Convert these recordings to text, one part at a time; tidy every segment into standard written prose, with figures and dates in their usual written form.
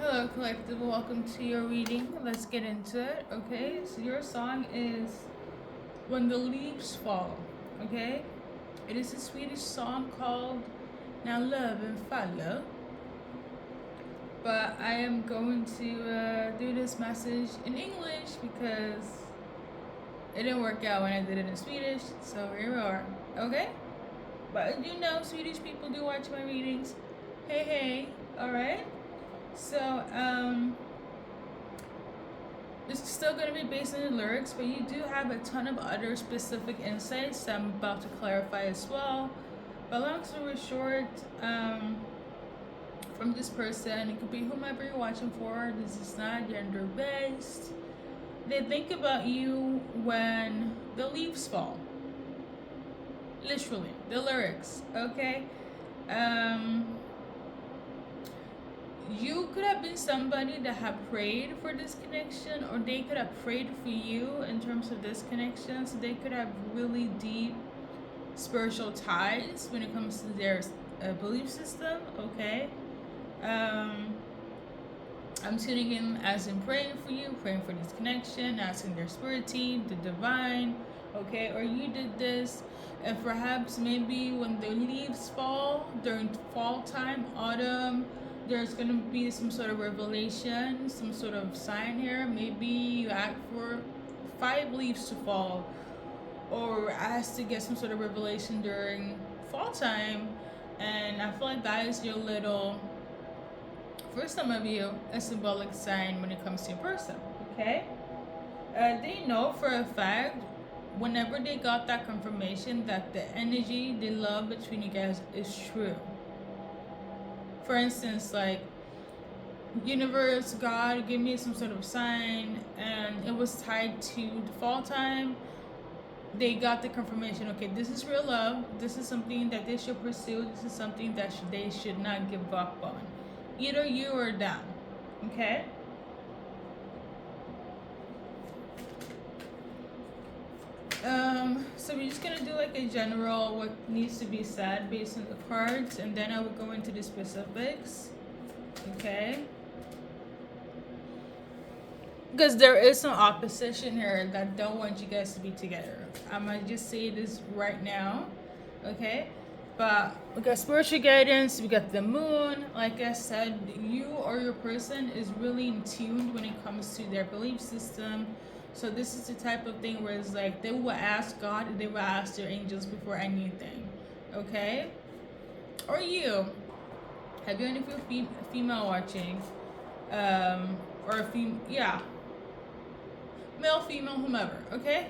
Hello, collective. Welcome to your reading. Let's get into it. Okay, so your song is When the Leaves Fall. Okay, it is a Swedish song called Now Love and Follow. But I am going to do this message in English because it didn't work out when I did it in Swedish. So here we are. Okay, but you know, Swedish people do watch my readings. Hey, hey. All right. So it's still going to be based on the lyrics, but you do have a ton of other specific insights that I'm about to clarify as well. But long story short, from this person, it could be whomever you're watching for. This is not gender based. They think about you when the leaves fall. Literally, the lyrics, okay? You could have been somebody that had prayed for this connection, or they could have prayed for you in terms of this connection. So they could have really deep spiritual ties when it comes to their belief system. Okay, I'm tuning in as in praying for you, praying for this connection, asking their spirit team, the divine. Okay, or you did this, and perhaps maybe when the leaves fall during fall time, autumn, there's gonna be some sort of revelation, some sort of sign here. Maybe you ask for 5 leaves to fall, or ask to get some sort of revelation during fall time. And I feel like that is your little, for some of you, a symbolic sign when it comes to your person. Okay, they know for a fact whenever they got that confirmation that the energy, the love between you guys is true. For instance, like, universe, God, give me some sort of sign, and it was tied to the fall time. They got the confirmation, okay, this is real love, this is something that they should pursue, this is something that they should not give up on. Either you or them. Okay, so we're just gonna do like a general what needs to be said based on the cards, and then I will go into the specifics. Okay, because there is some opposition here that don't want you guys to be together. I'm gonna just say this right now. Okay, but we got spiritual guidance, we got the moon. Like I said, you or your person is really in tune when it comes to their belief system. So this is the type of thing where it's like they will ask God, they will ask their angels before anything. Okay, or you have you any female watching, or a yeah, male, female, whomever. Okay,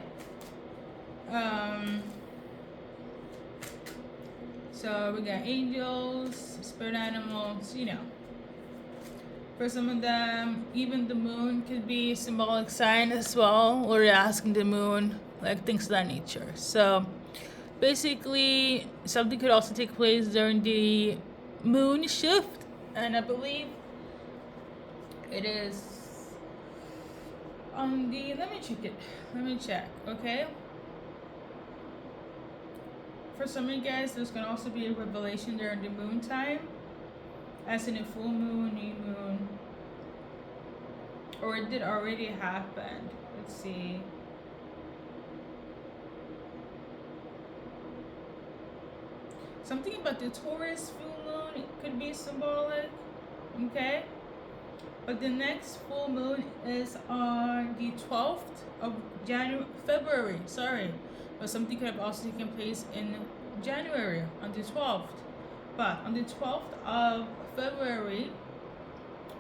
so we got angels, spirit animals, you know. For some of them, even the moon could be a symbolic sign as well, or you're asking the moon, like things of that nature. So basically, something could also take place during the moon shift, and I believe it is on the, let me check, okay? For some of you guys, there's gonna also be a revelation during the moon time, as in a full moon, new moon, or it did already happen. Let's see. Something about the Taurus full moon, it could be symbolic. Okay, but the next full moon is on the 12th of February, sorry. But something could have also taken place in January on the 12th. But on the 12th of February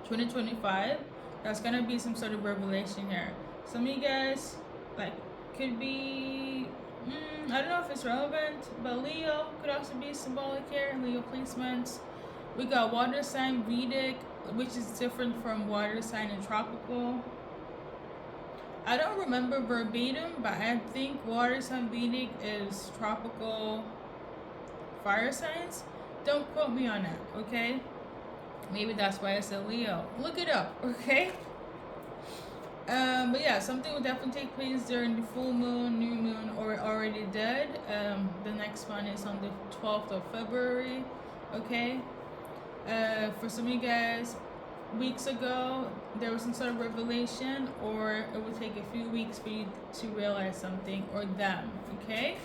2025, that's gonna be some sort of revelation here. Some of you guys, like, could be, I don't know if it's relevant, but Leo could also be symbolic here, Leo placements. We got water sign Vedic, which is different from water sign and tropical. I don't remember verbatim, but I think water sign Vedic is tropical fire signs. Don't quote me on that, okay? Maybe that's why I said Leo. Look it up, okay? But yeah, something will definitely take place during the full moon, new moon, or already did. The next one is on the 12th of February, okay? For some of you guys, weeks ago there was some sort of revelation, or it will take a few weeks for you to realize something, or them, okay?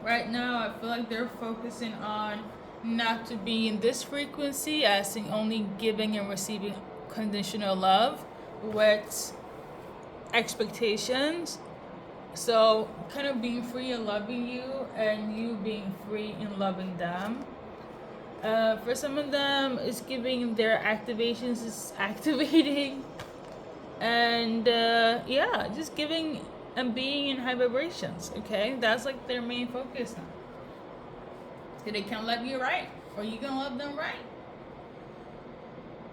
Right now, I feel like they're focusing on not to be in this frequency, as in only giving and receiving conditional love with expectations. So, kind of being free in loving you, and you being free in loving them. For some of them, it's giving their activations is activating, and yeah, just giving and being in high vibrations. Okay, that's like their main focus now. So they can love you right, or you can love them right.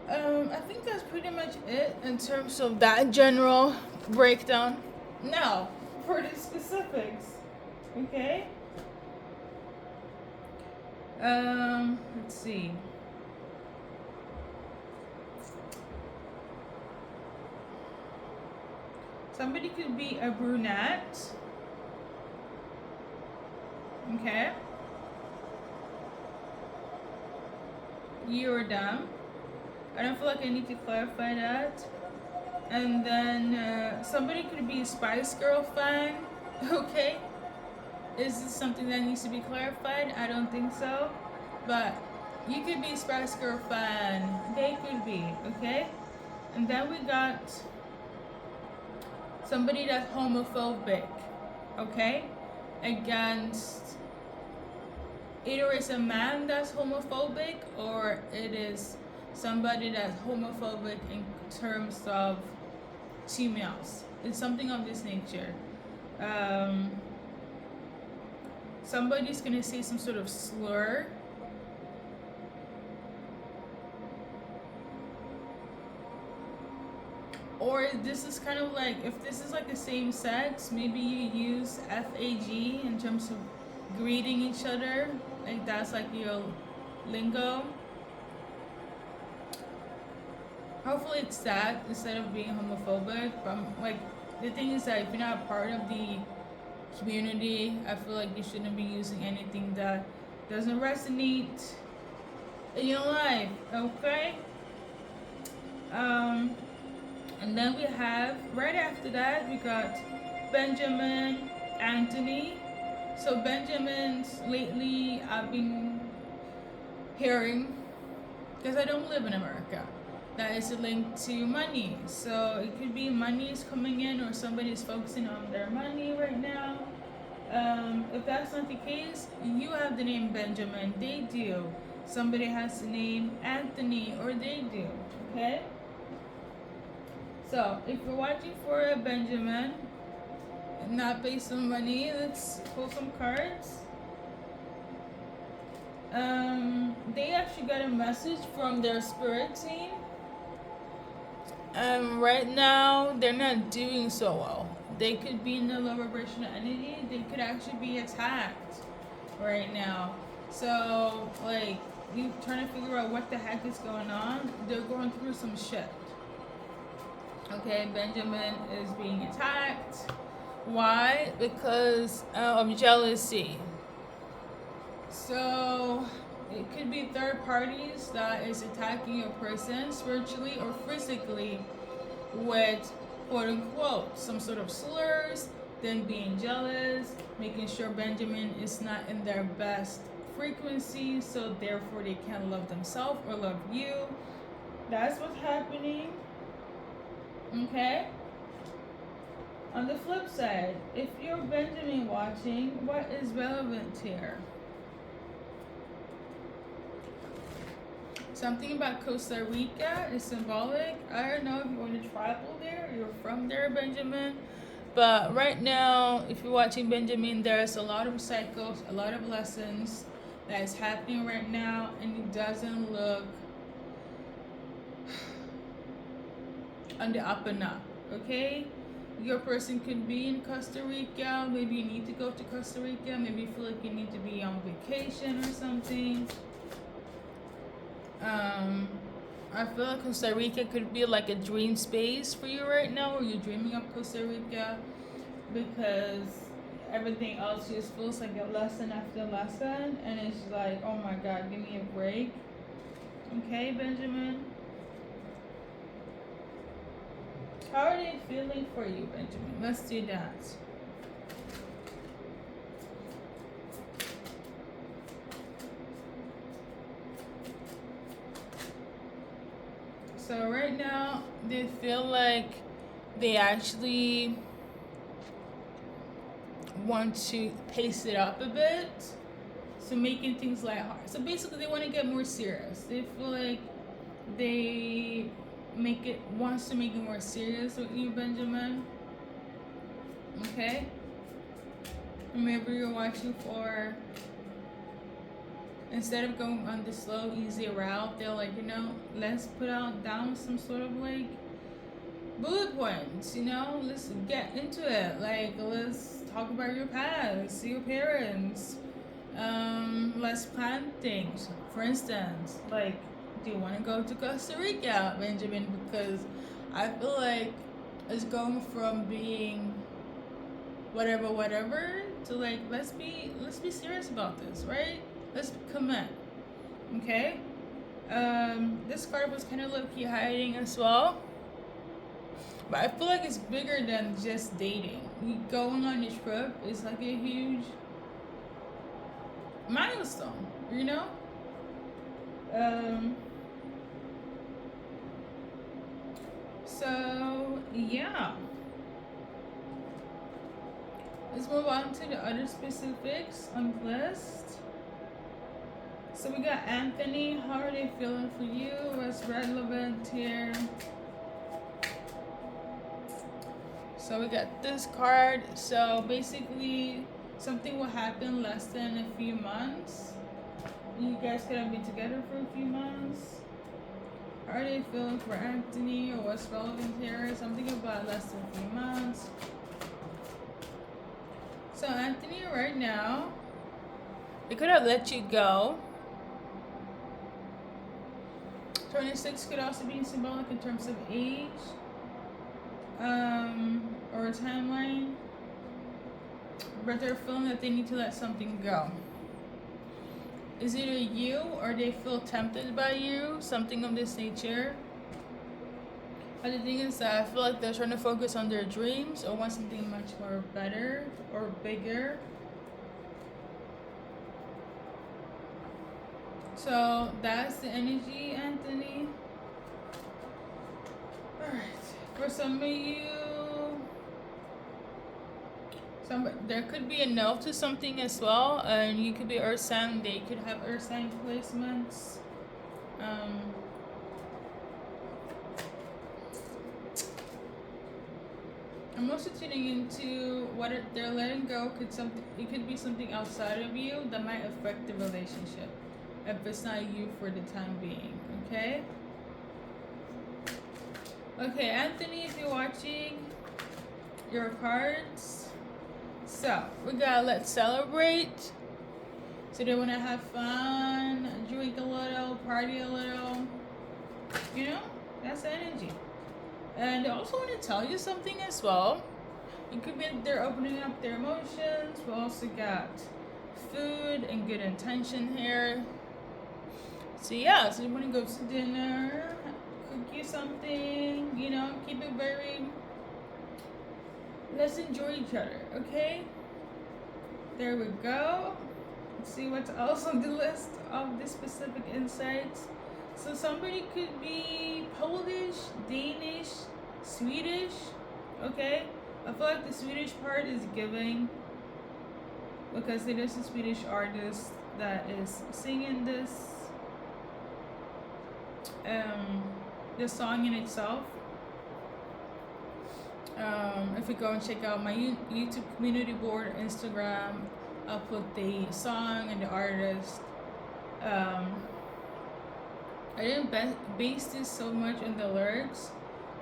I think that's pretty much it in terms of that general breakdown. Now, for the specifics, okay? Let's see. Somebody could be a brunette. Okay. You or them. I don't feel like I need to clarify that. And then somebody could be a Spice Girl fan. Okay. Is this something that needs to be clarified? I don't think so. But you could be a Spice Girl fan. They could be. Okay. And then we got somebody that's homophobic. Okay. Against, either it's a man that's homophobic, or it is somebody that's homophobic in terms of females. It's something of this nature. Somebody's gonna say some sort of slur. Or this is kind of like, if this is like the same sex, maybe you use FAG in terms of greeting each other. Like that's like your lingo. Hopefully it's that instead of being homophobic. But like, the thing is that if you're not part of the community, I feel like you shouldn't be using anything that doesn't resonate in your life, okay? And then we have, right after that, we got Benjamin, Anthony. So Benjamin's lately I've been hearing, because I don't live in America, that is linked to money. So it could be money is coming in, or somebody's focusing on their money right now. If that's not the case, you have the name Benjamin, they do. Somebody has the name Anthony, or they do, okay? So if you're watching for a Benjamin, not based on money, let's pull some cards. They actually got a message from their spirit team. Right now, they're not doing so well. They could be in the low vibrational energy. They could actually be attacked right now. So, like, you trying to figure out what the heck is going on. They're going through some shit. Okay, Benjamin is being attacked. Why? Because of jealousy. So it could be third parties that is attacking your person spiritually or physically with, quote unquote, some sort of slurs, then being jealous, making sure Benjamin is not in their best frequency, so therefore they can't love themselves or love you. That's what's happening. Okay? On the flip side, if you're Benjamin watching, what is relevant here? Something about Costa Rica is symbolic. I don't know if you want to travel there, or you're from there, Benjamin. But right now, if you're watching Benjamin, there's a lot of cycles, a lot of lessons that is happening right now, and it doesn't look on the up and up, okay? Your person could be in Costa Rica. Maybe you need to go to Costa Rica. Maybe you feel like you need to be on vacation or something. I feel like Costa Rica could be like a dream space for you right now, or you're dreaming of Costa Rica, because everything else just feels like a lesson after lesson, and it's like, oh my god, give me a break. Okay, Benjamin. How are they feeling for you, Benjamin? Let's do that. So right now, they feel like they actually want to pace it up a bit. So making things lighthearted. So basically, they want to get more serious. They feel like they wants to make it more serious with you, Benjamin. Okay. Maybe you're watching for, instead of going on the slow, easy route, they're like, let's put out down some sort of like bullet points. Let's get into it. Like, let's talk about your past, your parents. Let's plan things. For instance, like, do you want to go to Costa Rica, Benjamin? Because I feel like it's going from being whatever to like, let's be serious about this, right? Let's commit. Okay. This card was kind of low-key hiding as well, but I feel like it's bigger than just dating. Going on a trip is like a huge milestone, So yeah, let's move on to the other specifics on the list. So we got Anthony. How are they feeling for you? What's relevant here? So we got this card. So basically, something will happen less than a few months. You guys could be together for a few months. How are they feeling for Anthony, or what's relevant here? Something about less than a few months. So Anthony, right now, they could have let you go. 26 could also be symbolic in terms of age, or a timeline. But they're feeling that they need to let something go. Is it you, or they feel tempted by you? Something of this nature. But the thing is that I feel like they're trying to focus on their dreams or want something much more better or bigger. So that's the energy, Anthony. Alright. For some of you, there could be a no to something as well, and you could be earth sign. They could have earth sign placements. I'm also tuning into what they're letting go. It could be something outside of you that might affect the relationship if it's not you for the time being. Okay, Anthony, if you're watching your cards, so we got let's celebrate. So they want to have fun, drink a little, party a little. That's the energy. And they also want to tell you something as well. It could be they're opening up their emotions. We also got food and good intention here. So yeah, so you want to go to dinner, cook you something, keep it very, let's enjoy each other, okay? There we go. Let's see what's else on the list of the specific insights. So somebody could be Polish, Danish, Swedish, okay? I feel like the Swedish part is giving, because it is a Swedish artist that is singing this song in itself. If you go and check out my YouTube community board, Instagram, I'll put the song and the artist. I didn't base this so much on the lyrics,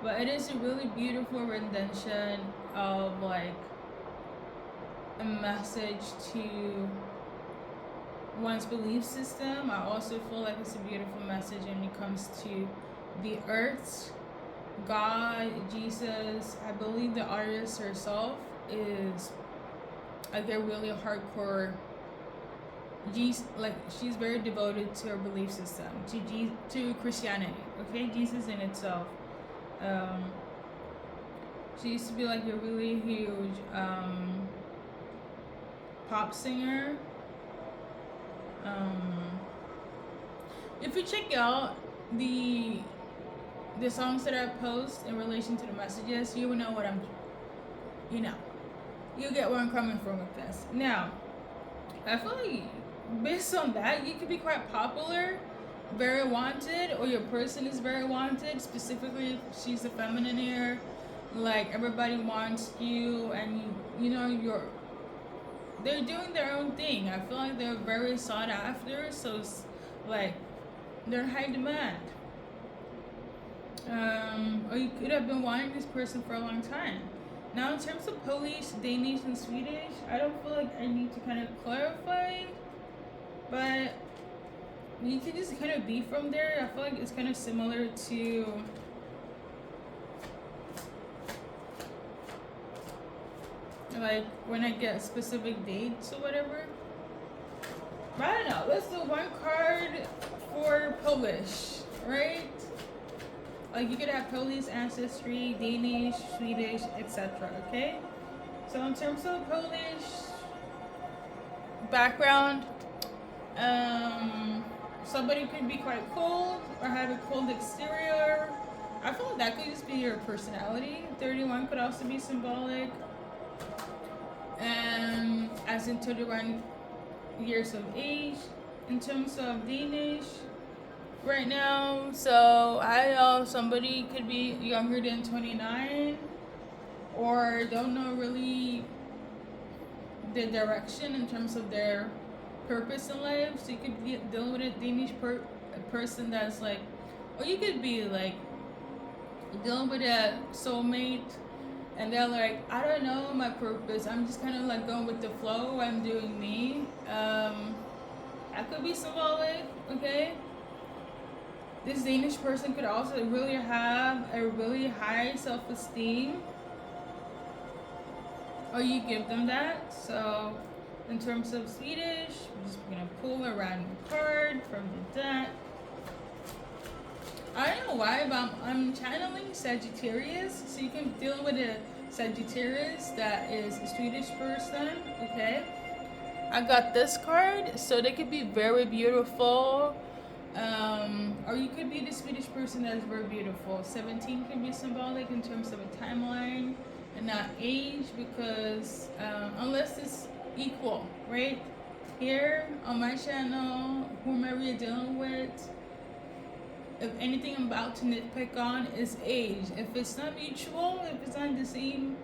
but it is a really beautiful rendition of like a message to one's belief system. I also feel like it's a beautiful message when it comes to the earth, God, Jesus. I believe the artist herself is like a really hardcore like she's very devoted to her belief system, to Christianity. Okay, Jesus in itself. Um, she used to be like a really huge pop singer. Um, if you check out the songs that I post in relation to the messages, you will know what I'm. You know, you get where I'm coming from with this. Now, I feel like based on that, you could be quite popular, very wanted, or your person is very wanted. Specifically, if she's a feminine here, like everybody wants you, and you know they're doing their own thing. I feel like they're very sought after, so it's like they're high demand. Or you could have been wanting this person for a long time. Now, in terms of Polish, Danish, and Swedish, I don't feel like I need to kind of clarify, but you can just kind of be from there. I feel like it's kind of similar to like when I get specific dates or whatever. But I don't know. Let's do one card for Polish, right? Like you could have Polish ancestry, Danish, Swedish, etc. Okay? So in terms of Polish background, somebody could be quite cold or have a cold exterior. I feel like that could just be your personality. 31 could also be symbolic. And as in 31 years of age. In terms of Danish, right now, so I know somebody could be younger than 29 or don't know really the direction in terms of their purpose in life. So you could be dealing with a Danish person that's like, or you could be like dealing with a soulmate and they're like, I don't know my purpose. I'm just kind of like going with the flow. I'm doing me. That could be symbolic, okay? This Danish person could also really have a really high self-esteem, or you give them that. So in terms of Swedish, we're just gonna pull a random card from the deck. I don't know why, but I'm channeling Sagittarius, so you can deal with a Sagittarius that is a Swedish person, okay? I got this card, so they could be very beautiful. Or you could be the Swedish person that is very beautiful. 17 can be symbolic in terms of a timeline and not age, because unless it's equal, right? Here on my channel, whomever you're dealing with, if anything I'm about to nitpick on is age. If it's not mutual, if it's not the same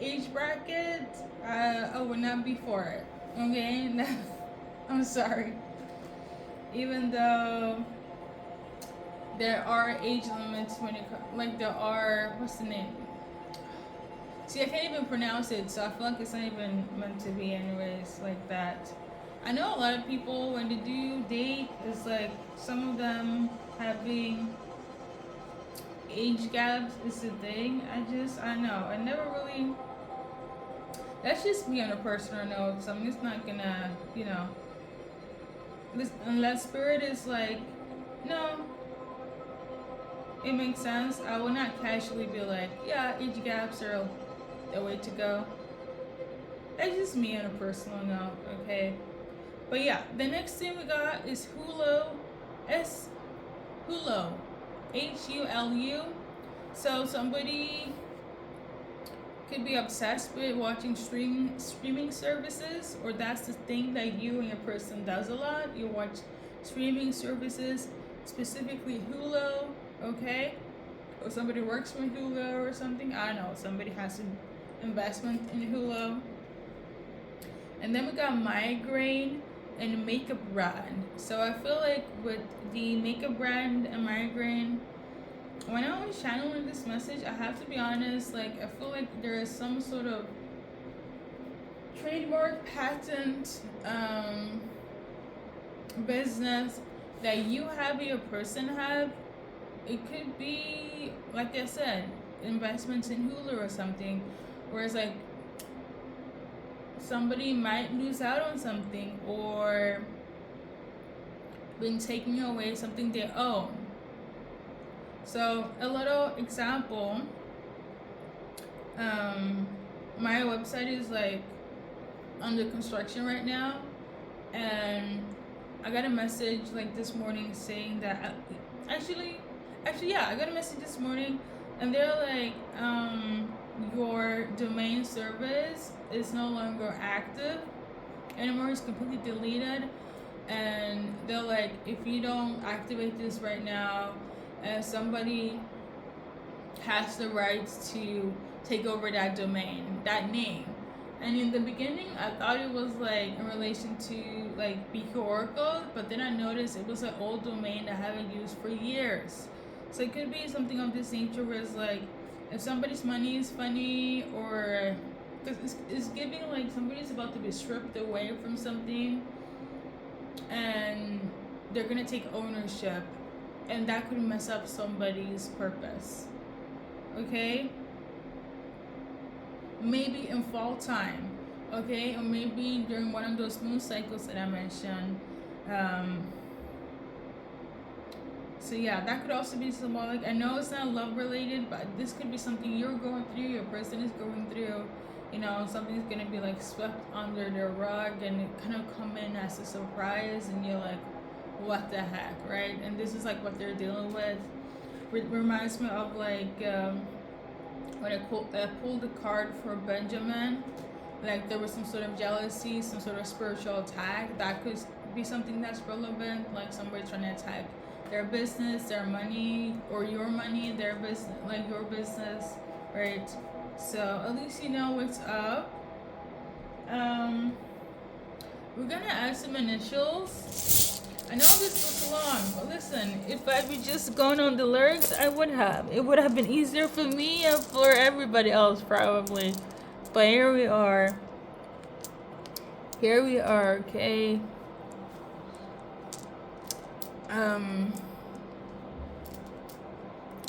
age bracket, I would not be for it. Okay? I'm sorry. Even though there are age limits when it like there are, what's the name? See, I can't even pronounce it, so I feel like it's not even meant to be anyways like that. I know a lot of people, when they do date, it's like some of them having age gaps is a thing. I know. I never really, that's just me on a personal note, so I'm just not gonna, unless spirit is like, no, it makes sense, I will not casually be like, yeah, age gaps are the way to go. That's just me on a personal note, okay? But yeah, the next thing we got is Hulu, Hulu, Hulu. So somebody could be obsessed with watching streaming services, or that's the thing that you and your person does a lot. You watch streaming services, specifically Hulu, okay? Or somebody works for Hulu or something. I don't know. Somebody has an investment in Hulu. And then we got migraine and makeup brand. So I feel like with the makeup brand and migraine, when I was channeling this message, I have to be honest, like I feel like there is some sort of trademark, patent, business that you have or your person have. It could be, like I said, investments in Hulu or something, where it's like somebody might lose out on something, or been taking away something they own. So a little example, my website is like under construction right now, and I got a message like this morning saying that actually yeah, I got a message this morning, and they're like, your domain service is no longer active anymore, it's completely deleted. And they're like, if you don't activate this right now, somebody has the rights to take over that domain, that name. And in the beginning, I thought it was like in relation to like BKA Oracles, but then I noticed it was an old domain that I haven't used for years. So it could be something of this nature where it's like, if somebody's money is funny, or because it's giving like somebody's about to be stripped away from something, and they're gonna take ownership, and that could mess up somebody's purpose. Okay, maybe in fall time, okay, or maybe during one of those moon cycles that I mentioned. So yeah, that could also be symbolic. I know it's not love related, but this could be something you're going through, your person is going through. You know, something's gonna be like swept under their rug, and it kind of come in as a surprise, and you're like, what the heck, right? And this is like what they're dealing with. It reminds me of like when I pulled the card for Benjamin, like there was some sort of jealousy, some sort of spiritual attack. That could be something that's relevant, like somebody trying to attack their business, their money, or your money, their business, like your business, right? So at least you know what's up. We're gonna add some initials. I know this was long, but listen, if I'd be just going on the lyrics, I would have. It would have been easier for me and for everybody else, probably. But here we are. Here we are, okay?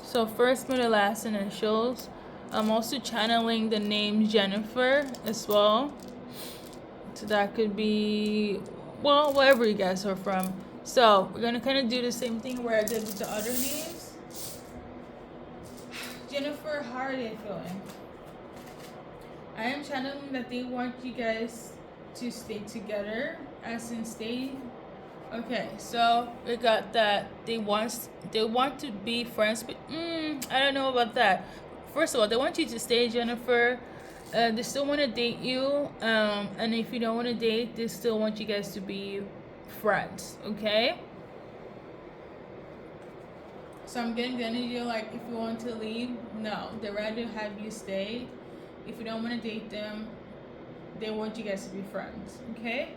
So first, middle, last initials. I'm also channeling the name Jennifer as well. So that could be, well, wherever you guys are from. So we're gonna kind of do the same thing where I did with the other names. Jennifer, how are they feeling? I am channeling that they want you guys to stay together, as in stay. Okay, so we got that they want to be friends, but I don't know about that. First of all, they want you to stay, Jennifer. They still want to date you, and if you don't want to date, they still want you guys to be friends. Okay. So I'm getting the energy like, if you want to leave, no, they'd rather have you stay. If you don't want to date them, they want you guys to be friends. Okay.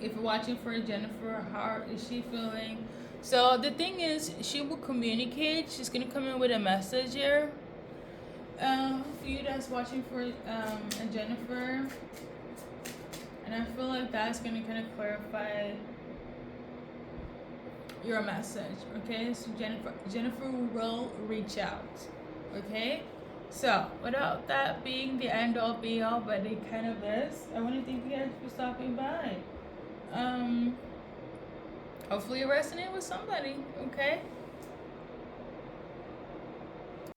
If you're watching for Jennifer, how is she feeling? So the thing is, she will communicate. She's gonna come in with a message here. For you that's watching for Jennifer, and I feel like that's gonna kind of clarify your message. Okay, so Jennifer will reach out. Okay. So, without that being the end all be all, but it kind of is, I want to thank you guys for stopping by. Hopefully you resonate with somebody, okay?